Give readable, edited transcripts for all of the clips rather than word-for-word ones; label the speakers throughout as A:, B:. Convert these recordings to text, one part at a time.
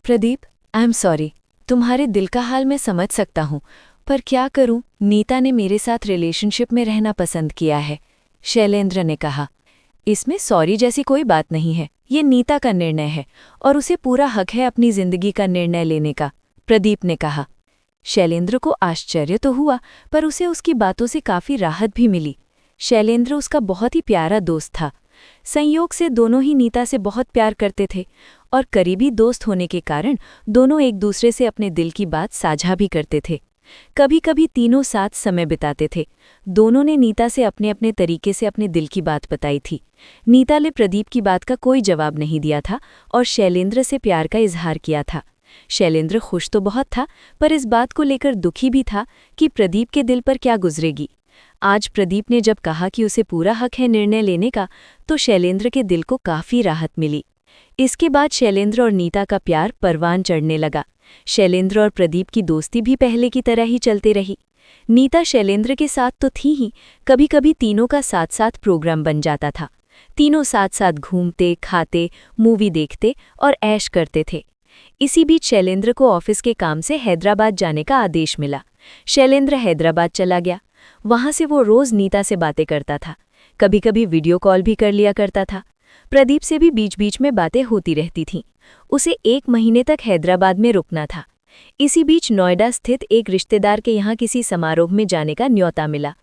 A: Pradeep, I am sorry. तुम्हारे दिल का हाल मैं समझ सकता हूँ, पर क्या करूँ, नीता ने मेरे साथ रिलेशनशिप में रहना पसंद किया है, शैलेंद्र ने कहा। इसमें सॉरी जैसी कोई बात नहीं है, ये नीता का निर्णय है और उसे पूरा हक है अपनी जिंदगी का निर्णय लेने का, प्रदीप ने कहा। शैलेंद्र को आश्चर्य तो हुआ, पर उसे उसकी बातों से काफी राहत भी मिली। शैलेंद्र उसका बहुत ही प्यारा दोस्त था। संयोग से दोनों ही नीता से बहुत प्यार करते थे और करीबी दोस्त होने के कारण दोनों एक दूसरे से अपने दिल की बात साझा भी करते थे। कभी कभी तीनों साथ समय बिताते थे। दोनों ने नीता से अपने अपने तरीके से अपने दिल की बात बताई थी। नीता ने प्रदीप की बात का कोई जवाब नहीं दिया था और शैलेंद्र से प्यार का इजहार किया था। शैलेंद्र खुश तो बहुत था, पर इस बात को लेकर दुखी भी था कि प्रदीप के दिल पर क्या गुजरेगी। आज प्रदीप ने जब कहा कि उसे पूरा हक है निर्णय लेने का, तो शैलेंद्र के दिल को काफी राहत मिली। इसके बाद शैलेंद्र और नीता का प्यार परवान चढ़ने लगा। शैलेंद्र और प्रदीप की दोस्ती भी पहले की तरह ही चलते रही। नीता शैलेंद्र के साथ तो थी ही, कभी कभी तीनों का साथ साथ प्रोग्राम बन जाता था। तीनों साथ साथ घूमते, खाते, मूवी देखते और ऐश करते थे। इसी बीच शैलेंद्र को ऑफिस के काम से हैदराबाद जाने का आदेश मिला। शैलेंद्र हैदराबाद चला गया। वहां से वो रोज नीता से बातें करता था, कभी कभी वीडियो कॉल भी कर लिया करता था। प्रदीप से भी बीच बीच में बातें होती रहती थीं। उसे 1 महीने तक हैदराबाद में रुकना था। इसी बीच नोएडा स्थित एक रिश्तेदार के यहाँ किसी समारोह में जाने का न्योता मिला।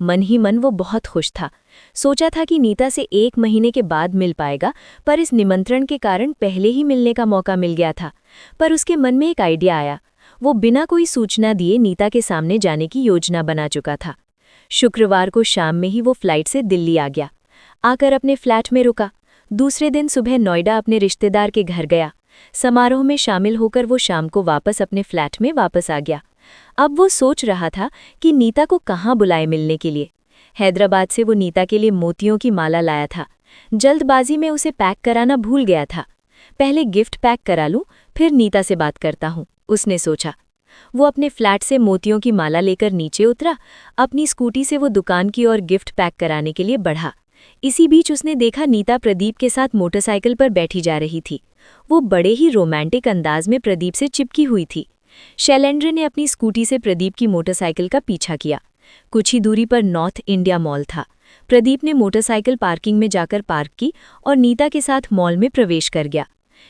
A: मन ही मन वो बहुत खुश था। सोचा था कि नीता से 1 महीने के बाद मिल पाएगा, पर इस निमंत्रण के कारण पहले ही मिलने का मौका मिल गया था। पर उसके मन में एक आइडिया आया। वो बिना कोई सूचना दिए नीता के सामने जाने की योजना बना चुका था। शुक्रवार को शाम में ही वो फ्लाइट से दिल्ली आ गया। आकर अपने फ्लैट में रुका। दूसरे दिन सुबह नोएडा अपने रिश्तेदार के घर गया। समारोह में शामिल होकर वो शाम को वापस अपने फ्लैट में वापस आ गया। अब वो सोच रहा था कि नीता को कहाँ बुलाए मिलने के लिए। हैदराबाद से वो नीता के लिए मोतियों की माला लाया था। जल्दबाजी में उसे पैक कराना भूल गया था। पहले गिफ्ट पैक करा लूं, फिर नीता से बात करता हूं, उसने सोचा। वो अपने फ्लैट से मोतियों की माला लेकर नीचे उतरा। अपनी स्कूटी से वो दुकान की ओर गिफ्ट पैक कराने के लिए बढ़ा। इसी बीच उसने देखा नीता प्रदीप के साथ मोटरसाइकिल पर बैठी जा रही थी। वो बड़े ही रोमांटिक अंदाज में प्रदीप से चिपकी हुई थी। शैलेंद्र ने अपनी स्कूटी से प्रदीप की मोटरसाइकिल का पीछा किया। कुछ ही दूरी पर नॉर्थ इंडिया मॉल था। प्रदीप ने मोटरसाइकिल पार्किंग में जाकर पार्क की और नीता के साथ मॉल में प्रवेश कर गया।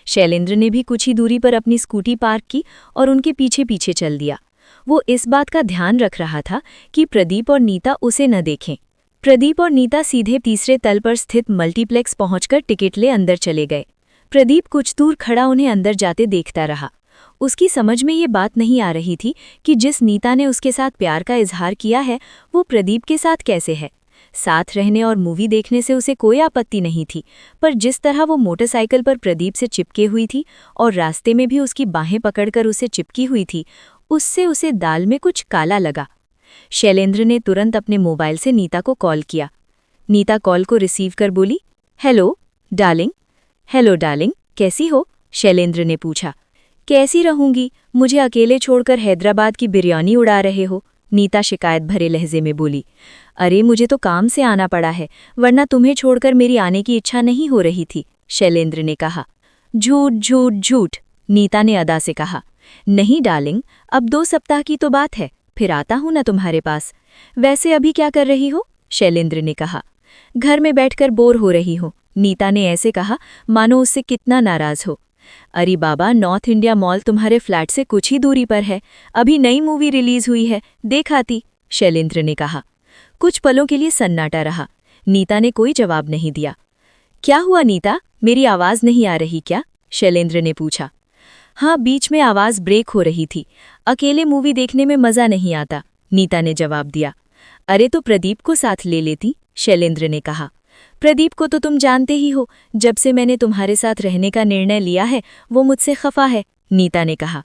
A: शैलेंद्र ने भी कुछ ही दूरी पर अपनी स्कूटी पार्क की और उनके पीछे पीछे चल दिया। वो इस बात का ध्यान रख रहा था कि प्रदीप और नीता उसे न देखें। प्रदीप और नीता सीधे तीसरे तल पर स्थित मल्टीप्लेक्स पहुंचकर टिकट ले अंदर चले गए। प्रदीप कुछ दूर खड़ा उन्हें अंदर जाते देखता रहा। उसकी समझ में ये बात नहीं आ रही थी कि जिस नीता ने उसके साथ प्यार का इजहार किया है, वो प्रदीप के साथ कैसे है। साथ रहने और मूवी देखने से उसे कोई आपत्ति नहीं थी, पर जिस तरह वो मोटरसाइकिल पर प्रदीप से चिपके हुई थी और रास्ते में भी उसकी बाहें पकड़कर उसे चिपकी हुई थी, उससे उसे दाल में कुछ काला लगा। शैलेंद्र ने तुरंत अपने मोबाइल से नीता को कॉल किया। नीता कॉल को रिसीव कर बोली, हेलो डार्लिंग। हेलो डार्लिंग, कैसी हो? शैलेंद्र ने पूछा। कैसी रहूंगी, मुझे अकेले छोड़कर हैदराबाद की बिरयानी उड़ा रहे हो, नीता शिकायत भरे लहजे में बोली। अरे मुझे तो काम से आना पड़ा है, वरना तुम्हें छोड़कर मेरी आने की इच्छा नहीं हो रही थी, शैलेंद्र ने कहा। झूठ झूठ झूठ, नीता ने अदा से कहा। नहीं डार्लिंग, अब 2 सप्ताह की तो बात है, फिर आता हूं ना तुम्हारे पास। वैसे अभी क्या कर रही हो? शैलेंद्र ने कहा। घर में बैठकर बोर हो रही हो, नीता ने ऐसे कहा मानो उससे कितना नाराज हो। अरे बाबा, नॉर्थ इंडिया मॉल तुम्हारे फ्लैट से कुछ ही दूरी पर है, अभी नई मूवी रिलीज हुई है, देख आती, शैलेंद्र ने कहा। कुछ पलों के लिए सन्नाटा रहा। नीता ने कोई जवाब नहीं दिया। क्या हुआ नीता, मेरी आवाज नहीं आ रही क्या? शैलेंद्र ने पूछा। हाँ, बीच में आवाज ब्रेक हो रही थी, अकेले मूवी देखने में मजा नहीं आता, नीता ने जवाब दिया। अरे तो प्रदीप को साथ ले लेती, शैलेंद्र ने कहा। प्रदीप को तो तुम जानते ही हो, जब से मैंने तुम्हारे साथ रहने का निर्णय लिया है वो मुझसे खफा है, नीता ने कहा।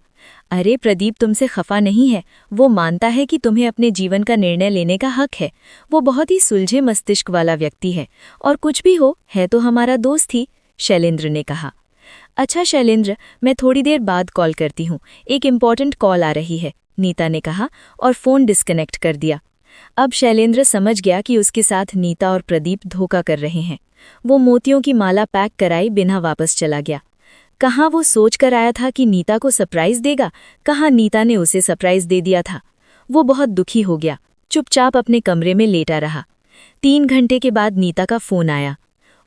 A: अरे प्रदीप तुमसे खफा नहीं है, वो मानता है कि तुम्हें अपने जीवन का निर्णय लेने का हक है। वो बहुत ही सुलझे मस्तिष्क वाला व्यक्ति है, और कुछ भी हो है तो हमारा दोस्त ही, शैलेंद्र ने कहा। अच्छा शैलेंद्र, मैं थोड़ी देर बाद कॉल करती हूँ, एक इम्पॉर्टेंट कॉल आ रही है, नीता ने कहा और फ़ोन डिस्कनेक्ट कर दिया। अब शैलेंद्र समझ गया कि उसके साथ नीता और प्रदीप धोखा कर रहे हैं। वो मोतियों की माला पैक कराई बिना वापस चला गया। कहाँ वो सोच कर आया था कि नीता को सरप्राइज देगा, कहाँ नीता ने उसे सरप्राइज दे दिया था। वो बहुत दुखी हो गया, चुपचाप अपने कमरे में लेटा रहा। 3 घंटे के बाद नीता का फोन आया।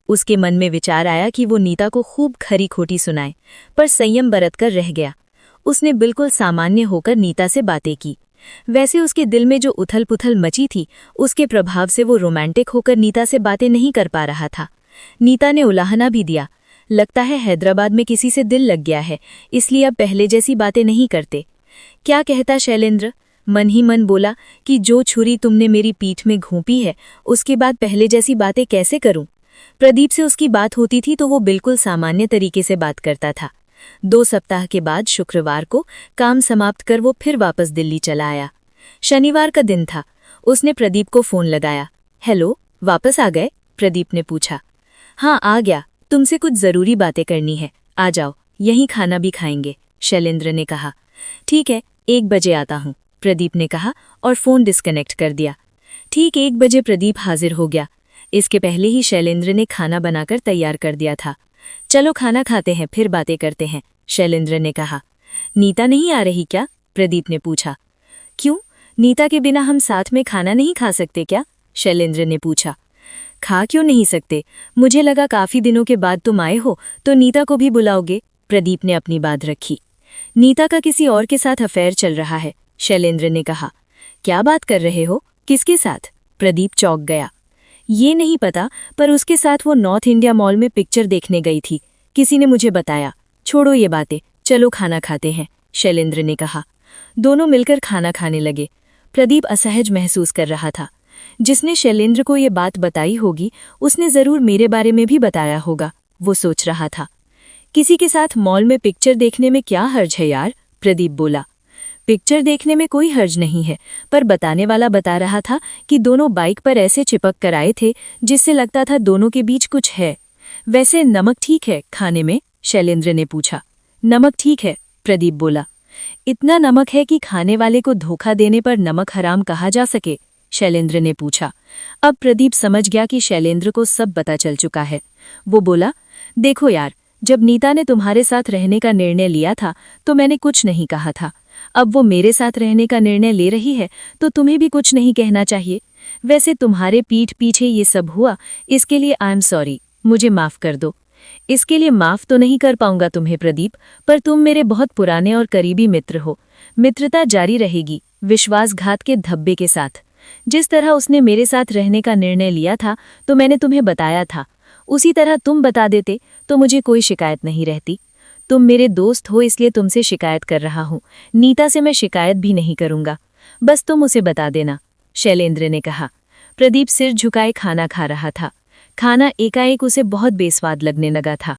A: उसके मन में विचार आया कि वो नीता को खूब खरी खोटी सुनाए, पर संयम बरतकर रह गया। उसने बिल्कुल सामान्य होकर नीता से बातें की। वैसे उसके दिल में जो उथल पुथल मची थी, उसके प्रभाव से वो रोमांटिक होकर नीता से बातें नहीं कर पा रहा था। नीता ने उलाहना भी दिया, लगता है हैदराबाद में किसी से दिल लग गया है, इसलिए अब पहले जैसी बातें नहीं करते। क्या कहता शैलेंद्र? मन ही मन बोला कि जो छुरी तुमने मेरी पीठ में घोंपी है, उसके बाद पहले जैसी बातें कैसे करूं? प्रदीप से उसकी बात होती थी तो वो बिल्कुल सामान्य तरीके से बात करता था। 2 सप्ताह के बाद शुक्रवार को काम समाप्त कर वो फिर वापस दिल्ली चला आया। शनिवार का दिन था। उसने प्रदीप को फोन लगाया। हेलो, वापस आ गए? प्रदीप ने पूछा। हाँ, आ गया। तुमसे कुछ जरूरी बातें करनी है, आ जाओ, यहीं खाना भी खाएंगे, शैलेंद्र ने कहा। ठीक है, 1 बजे आता हूँ, प्रदीप ने कहा और फोन डिस्कनेक्ट कर दिया। ठीक 1 बजे प्रदीप हाजिर हो गया। इसके पहले ही शैलेंद्र ने खाना बनाकर तैयार कर दिया था। चलो खाना खाते हैं, फिर बातें करते हैं, शैलेंद्र ने कहा। नीता नहीं आ रही क्या? प्रदीप ने पूछा। क्यों, नीता के बिना हम साथ में खाना नहीं खा सकते क्या? शैलेंद्र ने पूछा। खा क्यों नहीं सकते? मुझे लगा काफी दिनों के बाद तुम आए हो तो नीता को भी बुलाओगे, प्रदीप ने अपनी बात रखी। नीता का किसी और के साथ अफेयर चल रहा है, शैलेंद्र ने कहा। क्या बात कर रहे हो? किसके साथ? प्रदीप चौंक गया। ये नहीं पता, पर उसके साथ वो नॉर्थ इंडिया मॉल में पिक्चर देखने गई थी, किसी ने मुझे बताया। छोड़ो ये बातें, चलो खाना खाते हैं, शैलेंद्र ने कहा। दोनों मिलकर खाना खाने लगे। प्रदीप असहज महसूस कर रहा था। जिसने शैलेंद्र को ये बात बताई होगी, उसने जरूर मेरे बारे में भी बताया होगा, वो सोच रहा था। किसी के साथ मॉल में पिक्चर देखने में क्या हर्ज है यार? प्रदीप बोला। पिक्चर देखने में कोई हर्ज नहीं है, पर बताने वाला बता रहा था कि दोनों बाइक पर ऐसे चिपक कर आए थे जिससे लगता था दोनों के बीच कुछ है। वैसे नमक ठीक है खाने में? शैलेंद्र ने पूछा। नमक ठीक है, प्रदीप बोला। इतना नमक है कि खाने वाले को धोखा देने पर नमक हराम कहा जा सके? शैलेंद्र ने पूछा। अब प्रदीप समझ गया कि शैलेंद्र को सब पता चल चुका है। वो बोला, देखो यार, जब नीता ने तुम्हारे साथ रहने का निर्णय लिया था तो मैंने कुछ नहीं कहा था। अब वो मेरे साथ रहने का निर्णय ले रही है तो तुम्हें भी कुछ नहीं कहना चाहिए। वैसे तुम्हारे पीठ पीछे ये सब हुआ, इसके लिए आई एम सॉरी, मुझे माफ कर दो। इसके लिए माफ तो नहीं कर पाऊंगा तुम्हें प्रदीप, पर तुम मेरे बहुत पुराने और करीबी मित्र हो। मित्रता जारी रहेगी, विश्वासघात के धब्बे के साथ। जिस तरह उसने मेरे साथ रहने का निर्णय लिया था तो मैंने तुम्हें बताया था, उसी तरह तुम बता देते तो मुझे कोई शिकायत नहीं रहती। तुम मेरे दोस्त हो इसलिए तुमसे शिकायत कर रहा हूँ, नीता से मैं शिकायत भी नहीं करूंगा। बस तुम उसे बता देना, शैलेंद्र ने कहा। प्रदीप सिर झुकाए खाना खा रहा था। खाना एकाएक उसे बहुत बेस्वाद लगने लगा था।